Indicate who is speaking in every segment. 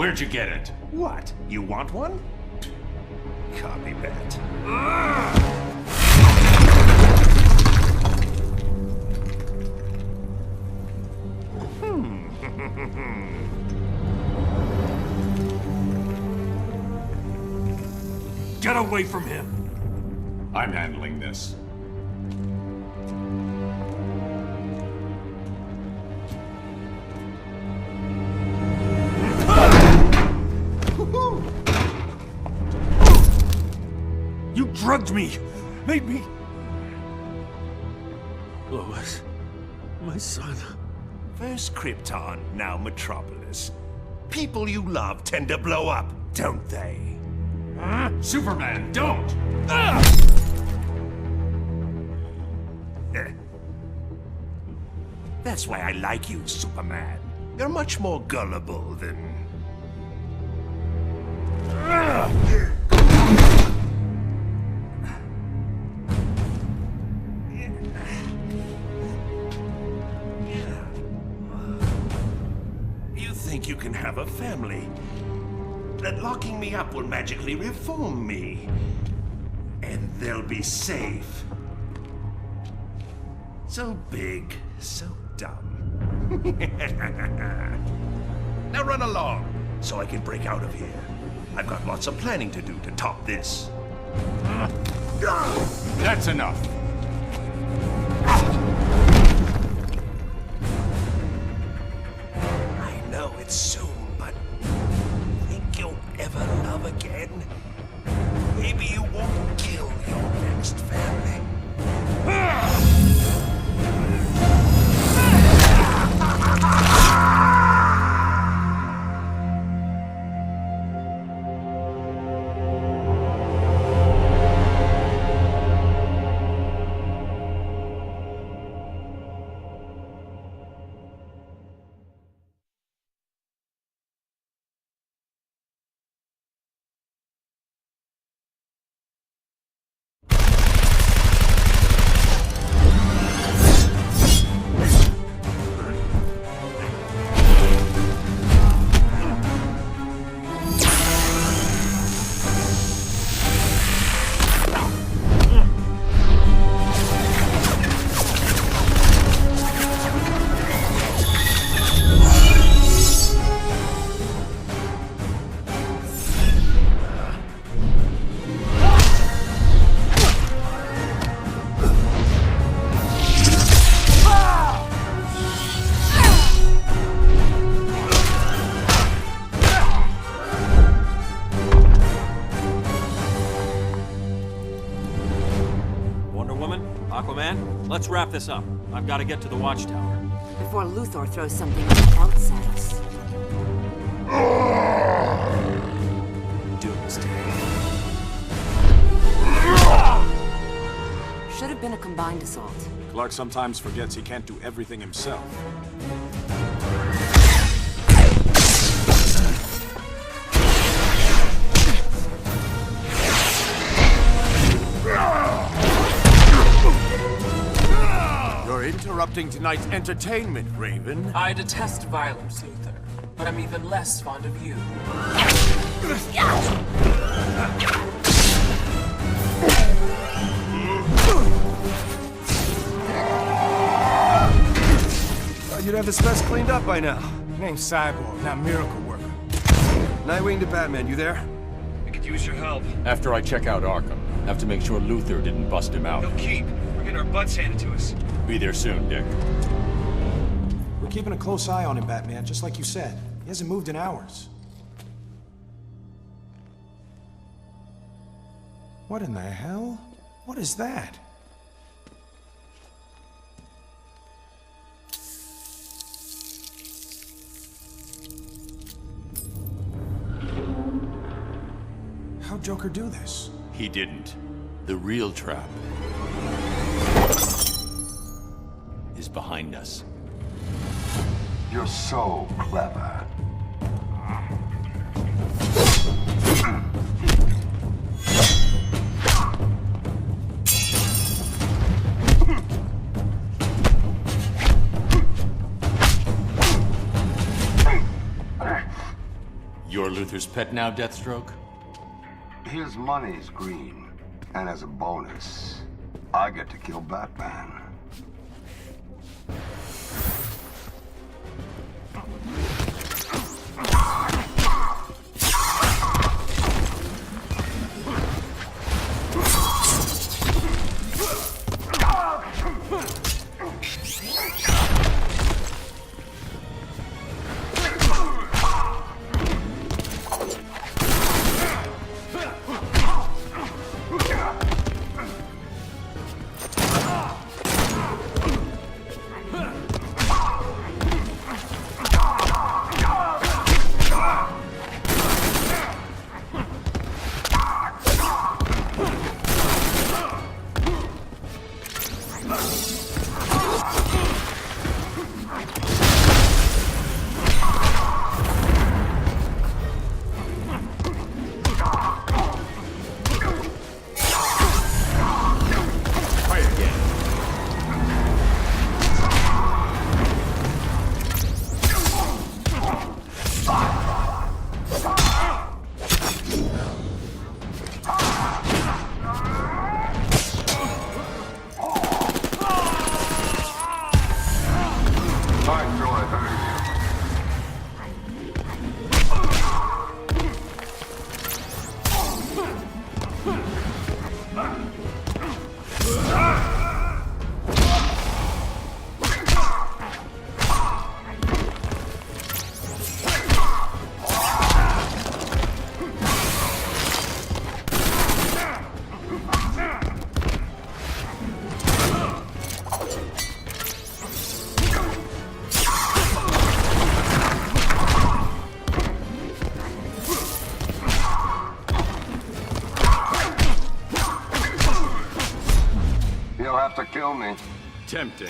Speaker 1: Where'd you get it?
Speaker 2: What? You want one? Copy that.
Speaker 1: Get away from him! I'm handling this. You drugged me! Made me...
Speaker 3: Lois, my son.
Speaker 2: First Krypton, now Metropolis. People you love tend to blow up, don't they?
Speaker 1: Superman, don't!
Speaker 2: That's why I like you, Superman. You're much more gullible than... You think you can have a family? That locking me up will magically reform me. And they'll be safe. So big, so dumb. Now run along, so I can break out of here. I've got lots of planning to do to top this.
Speaker 1: That's enough.
Speaker 2: I know it's soon, but think you'll ever love again? Maybe you won't kill your next family.
Speaker 3: Let's wrap this up. I've got to get to the watchtower.
Speaker 4: Before Luthor throws something else at us.
Speaker 3: Doomsday.
Speaker 4: Should have been a combined assault.
Speaker 5: Clark sometimes forgets he can't do everything himself. You're interrupting tonight's entertainment, Raven.
Speaker 6: I detest violence, Luthor, but I'm even less fond of you.
Speaker 7: You'd have this mess cleaned up by now. Name's Cyborg, not Miracle Worker. Nightwing to Batman, you there?
Speaker 8: I could use your help.
Speaker 1: After I check out Arkham, have to make sure Luthor didn't bust him out.
Speaker 8: No keep. We're getting our butts handed to us.
Speaker 1: Be there soon, Dick.
Speaker 7: We're keeping a close eye on him, Batman, just like you said. He hasn't moved in hours. What in the hell? What is that? How'd Joker do this?
Speaker 1: He didn't. The real trap is behind us.
Speaker 9: You're so clever.
Speaker 1: You're Luthor's pet now, Deathstroke?
Speaker 9: His money's green, and as a bonus, I get to kill Batman. To kill me.
Speaker 1: Tempting.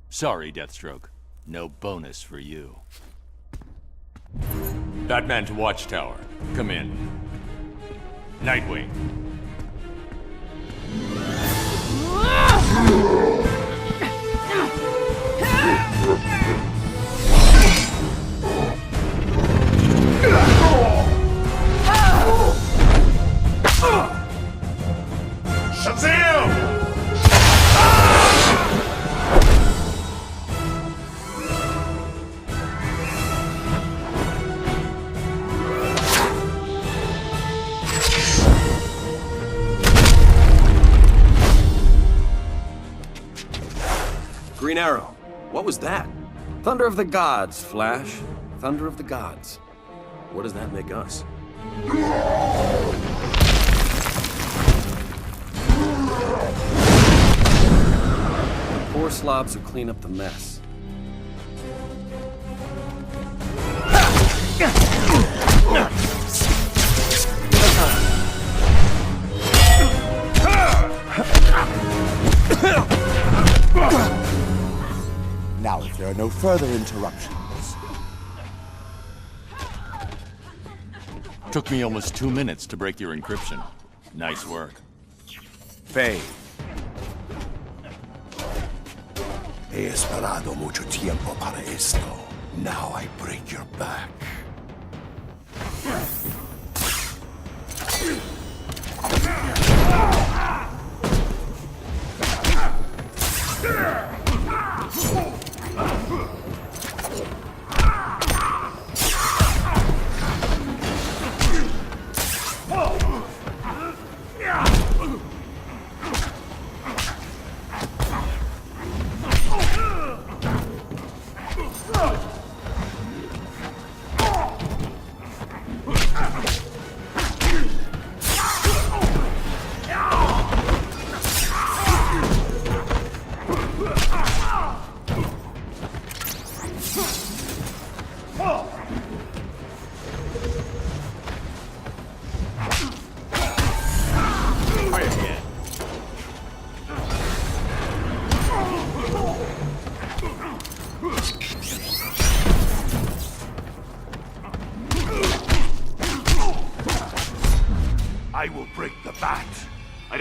Speaker 1: Sorry, Deathstroke. No bonus for you. Batman to Watchtower. Come in. Nightwing.
Speaker 2: Shazam!
Speaker 7: Green Arrow. What was that? Thunder of the Gods, Flash. Thunder of the Gods. What does that make us? Poor slobs who clean up the mess.
Speaker 10: Now, if there are no further interruptions.
Speaker 1: Took me almost 2 minutes to break your encryption. Nice work.
Speaker 10: Faye. He esperado mucho tiempo para esto. Now I break your back.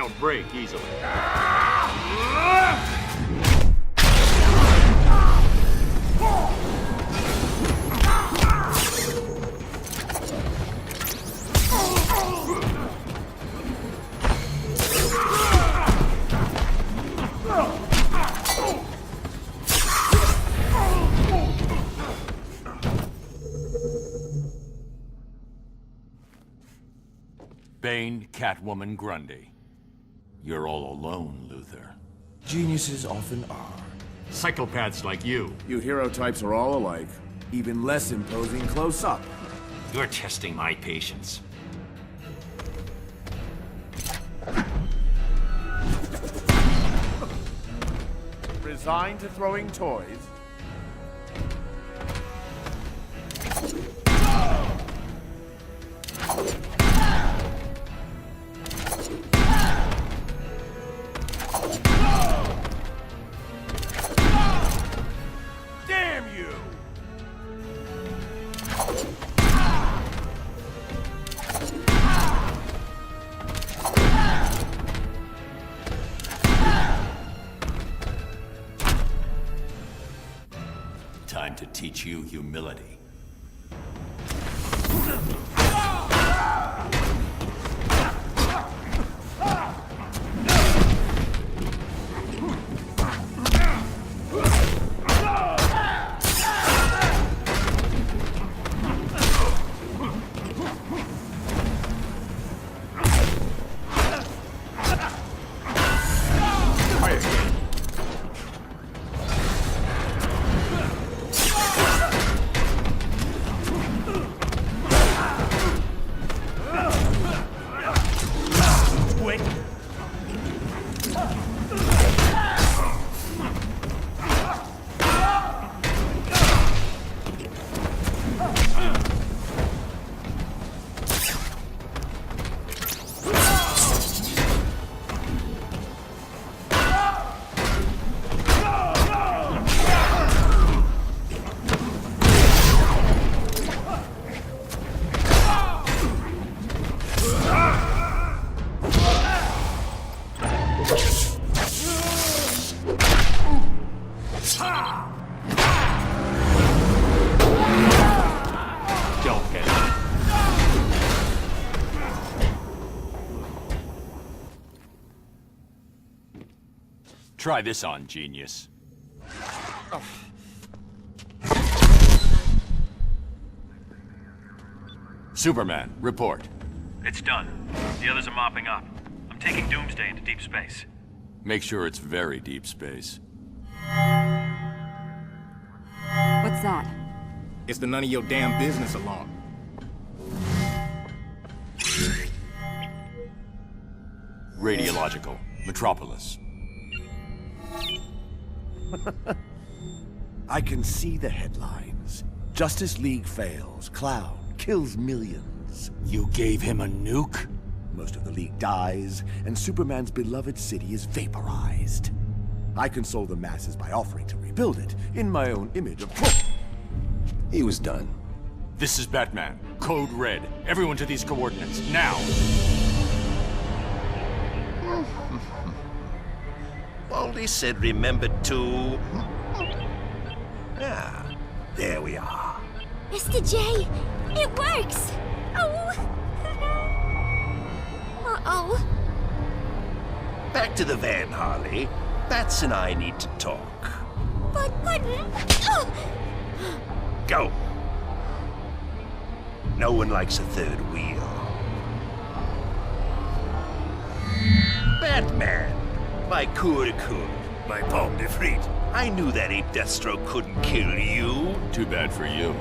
Speaker 1: don't break easily. Bane, Catwoman, Grundy. You're all alone, Luthor.
Speaker 7: Geniuses often are.
Speaker 1: Psychopaths like you.
Speaker 7: You hero types are all alike. Even less imposing close up.
Speaker 1: You're testing my patience.
Speaker 5: Resigned to throwing toys? Damn you!
Speaker 1: Time to teach you humility. Try this on, genius. Superman, report.
Speaker 8: It's done. The others are mopping up. I'm taking Doomsday into deep space.
Speaker 1: Make sure it's very deep space.
Speaker 4: What's that?
Speaker 7: It's the none of your damn business alarm.
Speaker 1: Radiological, Metropolis.
Speaker 10: I can see the headlines. Justice League fails. Clown kills millions.
Speaker 1: You gave him a nuke?
Speaker 10: Most of the League dies, and Superman's beloved city is vaporized. I console the masses by offering to rebuild it, in my own image of... He was done.
Speaker 1: This is Batman. Code Red. Everyone to these coordinates, now!
Speaker 2: Baldy said remember to... Ah, there we are.
Speaker 11: Mr. J, it works! Oh! Uh-oh.
Speaker 2: Back to the van, Harley. Bats and I need to talk.
Speaker 11: But... Oh!
Speaker 2: Go! No one likes a third wheel. Batman! My coup de coup. My pomme de frite. I knew that ape Deathstroke couldn't kill you.
Speaker 1: Too bad for you.